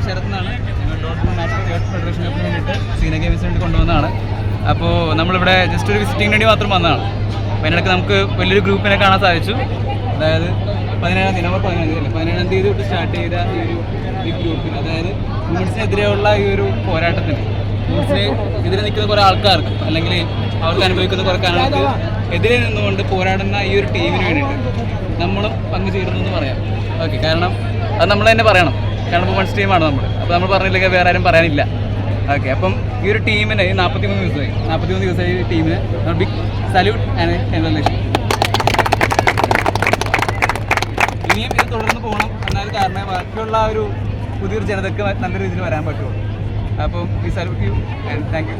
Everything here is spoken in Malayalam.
ശരത് എന്നാണ്. ഞങ്ങൾ ഡോട്ട്മൂൺ നാഷണൽ തേർഡ് ഫെഡറേഷൻ കപ്പിന് വേണ്ടിയിട്ട് സീന ഗെയിംസിന് വേണ്ടി കൊണ്ടുവന്നതാണ്. അപ്പോൾ നമ്മളിവിടെ ജസ്റ്റ് ഒരു വിസിറ്റിംഗ് വേണ്ടി മാത്രം വന്നതാണ്. അപ്പോൾ അതിനിടയ്ക്ക് നമുക്ക് വലിയൊരു ഗ്രൂപ്പിനെ കാണാൻ സാധിച്ചു. അതായത് 17-ാം തീയതി നവംബർ 17-ാം തീയതി തൊട്ട് സ്റ്റാർട്ട് ചെയ്ത ഈ ഗ്രൂപ്പിൽ, അതായത് വുമൻസിനെതിരെയുള്ള ഈ ഒരു പോരാട്ടത്തിന്, വുമൻസിന് എതിരെ നിൽക്കുന്ന കുറേ ആൾക്കാർക്ക് അല്ലെങ്കിൽ അവർക്ക് അനുഭവിക്കുന്ന കുറേ കാര്യങ്ങൾക്ക് എതിരെ നിന്നുകൊണ്ട് പോരാടുന്ന ഈ ഒരു ടീമിന് വേണ്ടിയിട്ട് നമ്മളും പങ്കുചേരുന്നു എന്ന് പറയാം. ഓക്കെ, കാരണം അത് നമ്മൾ തന്നെ പറയണം. കാരണം വുമൻസ് ടീമാണ് നമ്മൾ. അപ്പോൾ നമ്മൾ പറഞ്ഞില്ലെങ്കിൽ വേറെ ആരും പറയാനില്ല. ഓക്കെ, അപ്പം ഈ ഒരു ടീമിന് 43 ദിവസമായി ഈ ടീമിന് ബിഗ് സല്യൂട്ട് ആൻഡ് കൺഗ്രാജുലേഷൻ. ഇനിയും ഇത് തുടർന്ന് പോകണം. എന്നാൽ കാരണം ബാക്കിയുള്ള ഒരു പുതിയൊരു ജനതയ്ക്ക് നല്ല രീതിയിൽ വരാൻ പറ്റുള്ളൂ. അപ്പം V salute you and thank you.